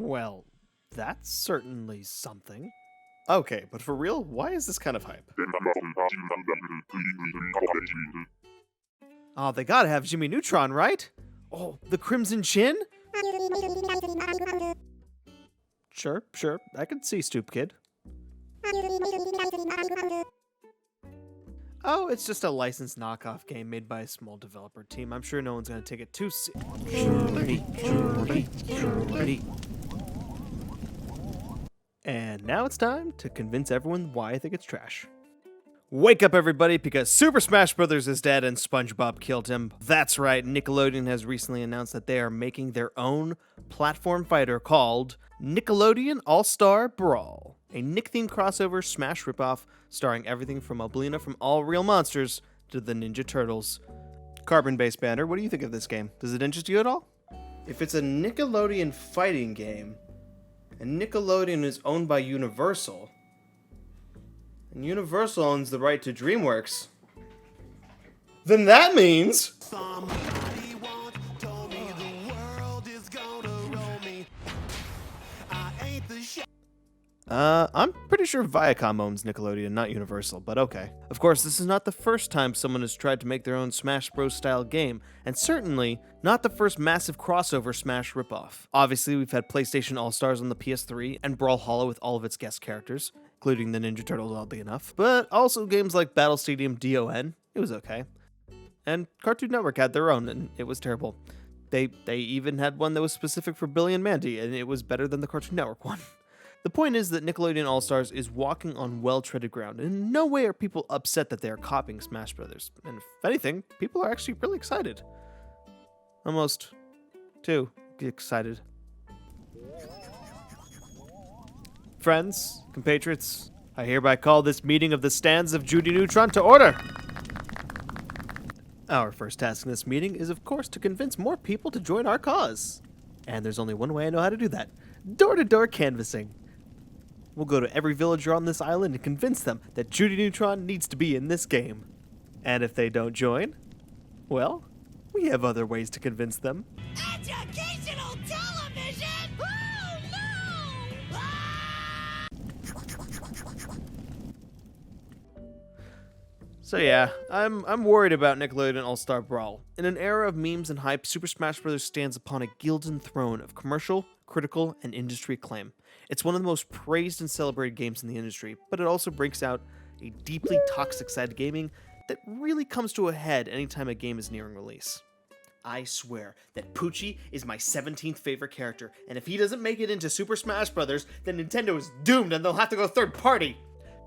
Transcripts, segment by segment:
Well, that's certainly something. Okay, but for real, why is this kind of hype? Oh, they gotta have Jimmy Neutron, right? Oh, the Crimson Chin? Sure, I can see Stoop Kid. Oh, it's just a licensed knockoff game made by a small developer team. I'm sure no one's gonna take it too seriously. And now it's time to convince everyone why I think it's trash. Wake up, everybody, because Super Smash Bros. Is dead and SpongeBob killed him. That's right, Nickelodeon has recently announced that they are making their own platform fighter called Nickelodeon All-Star Brawl, a Nick-themed crossover Smash ripoff starring everything from Oblina from All Real Monsters to the Ninja Turtles. Carbon-based Bander, what do you think of this game? Does it interest you at all? If it's a Nickelodeon fighting game, and Nickelodeon is owned by Universal, and Universal owns the right to DreamWorks, then that means... Somebody once told me the world is gonna roll me. I ain't the I'm pretty sure Viacom owns Nickelodeon, not Universal, but okay. Of course, this is not the first time someone has tried to make their own Smash Bros. Style game, and certainly not the first massive crossover Smash ripoff. Obviously, we've had PlayStation All-Stars on the PS3, and Brawlhalla with all of its guest characters, including the Ninja Turtles, oddly enough, but also games like Battle Stadium DON, it was okay. And Cartoon Network had their own, and it was terrible. They even had one that was specific for Billy and Mandy, and it was better than the Cartoon Network one. The point is that Nickelodeon All-Stars is walking on well-treaded ground, and in no way are people upset that they are copying Smash Bros. And if anything, people are actually really excited. Almost too excited. Friends, compatriots, I hereby call this meeting of the stands of Judy Neutron to order! Our first task in this meeting is, of course, to convince more people to join our cause. And there's only one way I know how to do that. Door-to-door canvassing. We'll go to every villager on this island and convince them that Judy Neutron needs to be in this game. And if they don't join, well, we have other ways to convince them. Educational television? Oh, no! Ah! So yeah, I'm worried about Nickelodeon All-Star Brawl. In an era of memes and hype, Super Smash Bros. Stands upon a gilded throne of commercial, critical, and industry acclaim. It's one of the most praised and celebrated games in the industry, but it also breaks out a deeply toxic side of gaming that really comes to a head anytime a game is nearing release. I swear that Poochie is my 17th favorite character, and if he doesn't make it into Super Smash Bros., then Nintendo is doomed and they'll have to go third party!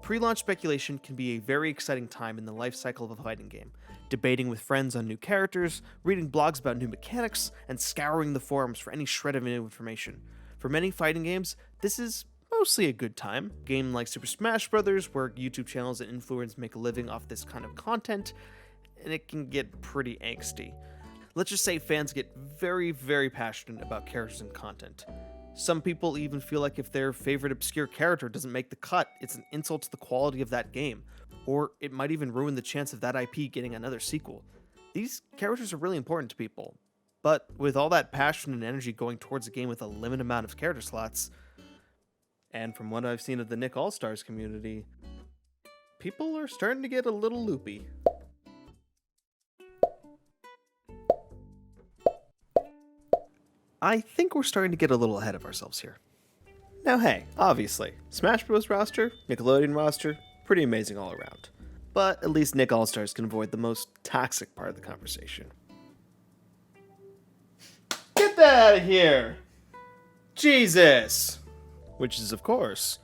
Pre-launch speculation can be a very exciting time in the life cycle of a fighting game. Debating with friends on new characters, reading blogs about new mechanics, and scouring the forums for any shred of new information. For many fighting games, this is mostly a good time. A game like Super Smash Bros., where YouTube channels and influencers make a living off this kind of content, and it can get pretty angsty. Let's just say fans get very, very passionate about characters and content. Some people even feel like if their favorite obscure character doesn't make the cut, it's an insult to the quality of that game, or it might even ruin the chance of that IP getting another sequel. These characters are really important to people, but with all that passion and energy going towards a game with a limited amount of character slots, and from what I've seen of the Nick All-Stars community, people are starting to get a little loopy. I think we're starting to get a little ahead of ourselves here. Now hey, obviously, Smash Bros. Roster, Nickelodeon roster, pretty amazing all around. But at least Nick All-Stars can avoid the most toxic part of the conversation. Get that out of here! Jesus! Which is, of course,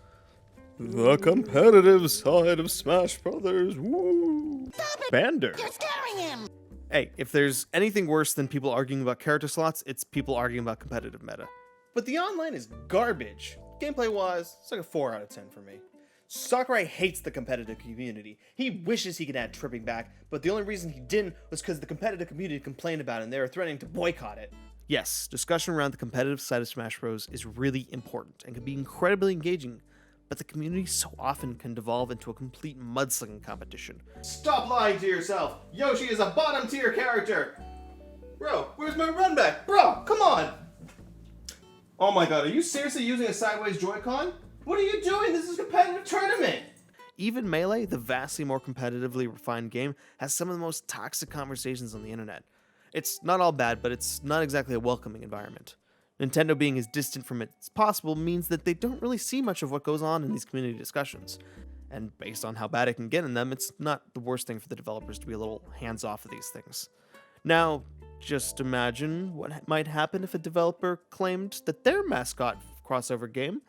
the competitive side of Smash Brothers. Woo! Bander. You're scaring him! Hey, if there's anything worse than people arguing about character slots, it's people arguing about competitive meta. But the online is garbage. Gameplay-wise, it's like a 4 out of 10 for me. Sakurai hates the competitive community. He wishes he could add tripping back, but the only reason he didn't was because the competitive community complained about it and they were threatening to boycott it. Yes, discussion around the competitive side of Smash Bros. Is really important and can be incredibly engaging, but the community so often can devolve into a complete mudslinging competition. Stop lying to yourself! Yoshi is a bottom tier character! Bro, where's my run back? Bro, come on! Oh my god, are you seriously using a sideways Joy-Con? What are you doing? This is a competitive tournament! Even Melee, the vastly more competitively refined game, has some of the most toxic conversations on the internet. It's not all bad, but it's not exactly a welcoming environment. Nintendo being as distant from it as possible means that they don't really see much of what goes on in these community discussions. And based on how bad it can get in them, it's not the worst thing for the developers to be a little hands-off of these things. Now, just imagine what might happen if a developer claimed that their mascot crossover game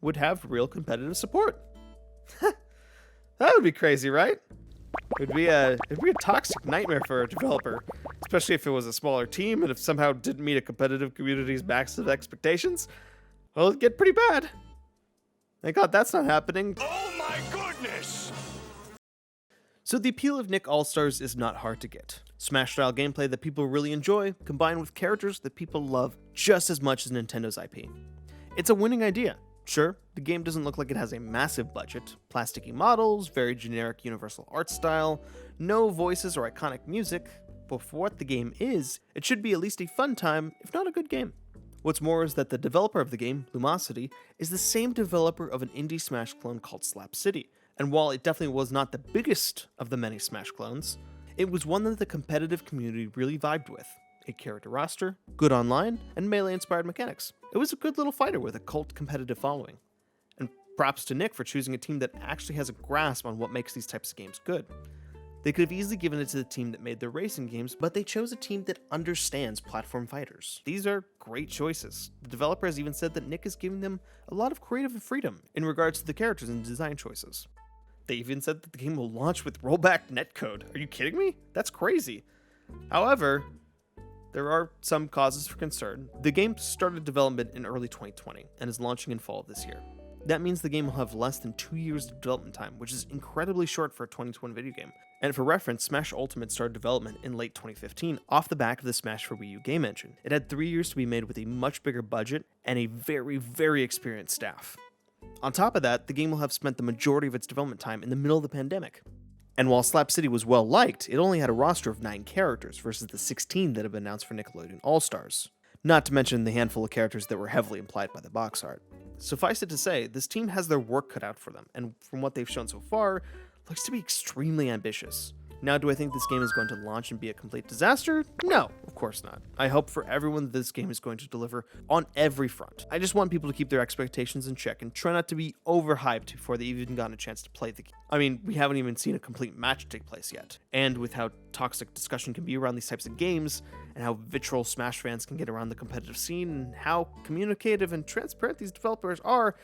would have real competitive support. That would be crazy, right? It'd be a toxic nightmare for a developer, especially if it was a smaller team and if somehow didn't meet a competitive community's massive expectations. Well, it'd get pretty bad. Thank God that's not happening. Oh my goodness! So the appeal of Nick All-Stars is not hard to get. Smash-style gameplay that people really enjoy, combined with characters that people love just as much as Nintendo's IP. It's a winning idea. Sure, the game doesn't look like it has a massive budget, plasticky models, very generic universal art style, no voices or iconic music, but for what the game is, it should be at least a fun time, if not a good game. What's more is that the developer of the game, Ludocity, is the same developer of an indie Smash clone called SlapCity, and while it definitely was not the biggest of the many Smash clones, it was one that the competitive community really vibed with. A character roster, good online, and melee-inspired mechanics. It was a good little fighter with a cult competitive following. And props to Nick for choosing a team that actually has a grasp on what makes these types of games good. They could have easily given it to the team that made their racing games, but they chose a team that understands platform fighters. These are great choices. The developer has even said that Nick is giving them a lot of creative freedom in regards to the characters and design choices. They even said that the game will launch with rollback netcode. Are you kidding me? That's crazy. However, there are some causes for concern. The game started development in early 2020 and is launching in fall of this year. That means the game will have less than 2 years of development time, which is incredibly short for a 2020 video game. And for reference, Smash Ultimate started development in late 2015 off the back of the Smash for Wii U game engine. It had 3 years to be made with a much bigger budget and a very, very experienced staff. On top of that, the game will have spent the majority of its development time in the middle of the pandemic. And while SlapCity was well liked, it only had a roster of 9 characters versus the 16 that have been announced for Nickelodeon All-Stars. Not to mention the handful of characters that were heavily implied by the box art. Suffice it to say, this team has their work cut out for them, and from what they've shown so far, looks to be extremely ambitious. Now, do I think this game is going to launch and be a complete disaster? No, of course not. I hope for everyone that this game is going to deliver on every front. I just want people to keep their expectations in check and try not to be overhyped before they've even gotten a chance to play the game. I mean, we haven't even seen a complete match take place yet. And with how toxic discussion can be around these types of games, and how vitriol Smash fans can get around the competitive scene, and how communicative and transparent these developers are,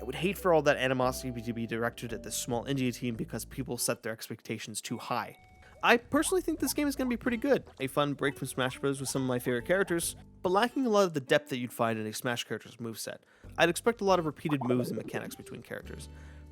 I would hate for all that animosity to be directed at this small indie team because people set their expectations too high. I personally think this game is going to be pretty good. A fun break from Smash Bros. With some of my favorite characters, but lacking a lot of the depth that you'd find in a Smash character's moveset. I'd expect a lot of repeated moves and mechanics between characters.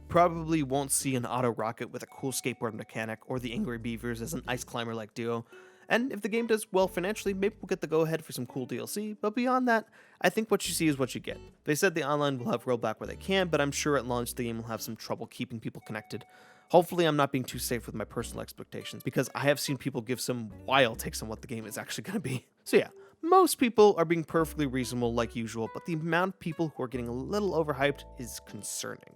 Probably won't see an auto rocket with a cool skateboard mechanic or the Angry Beavers as an ice climber like duo. And if the game does well financially, maybe we'll get the go-ahead for some cool DLC, but beyond that, I think what you see is what you get. They said the online will have rollback where they can, but I'm sure at launch the game will have some trouble keeping people connected. Hopefully I'm not being too safe with my personal expectations, because I have seen people give some wild takes on what the game is actually going to be. So yeah, most people are being perfectly reasonable like usual, but the amount of people who are getting a little overhyped is concerning.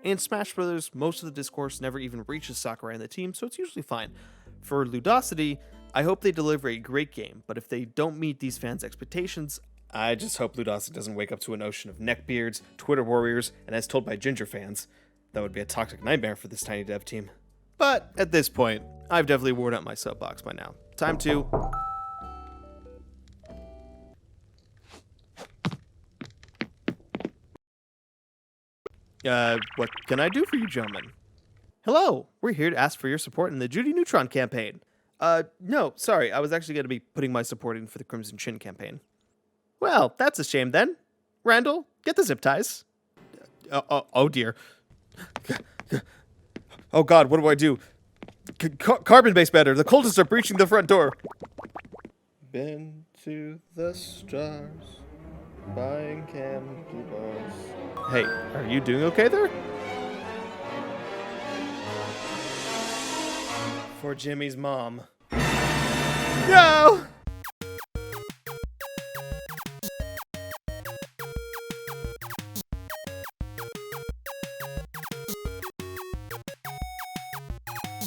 In Smash Bros., most of the discourse never even reaches Sakurai and the team, so it's usually fine. For Ludocity, I hope they deliver a great game, but if they don't meet these fans' expectations, I just hope Ludocity doesn't wake up to an ocean of neckbeards, Twitter warriors, and as told by Ginger fans, that would be a toxic nightmare for this tiny dev team. But at this point, I've definitely worn out my soapbox by now. Time to... what can I do for you, gentlemen? Hello, we're here to ask for your support in the Judy Neutron campaign. No, sorry, I was actually going to be putting my support in for the Crimson Chin campaign. Well, that's a shame then. Randall, get the zip ties. Oh dear. Oh god, what do I do? Carbon-based batter, the cultists are breaching the front door. Been to the stars, buying candy bars. Hey, are you doing okay there? For Jimmy's mom. No!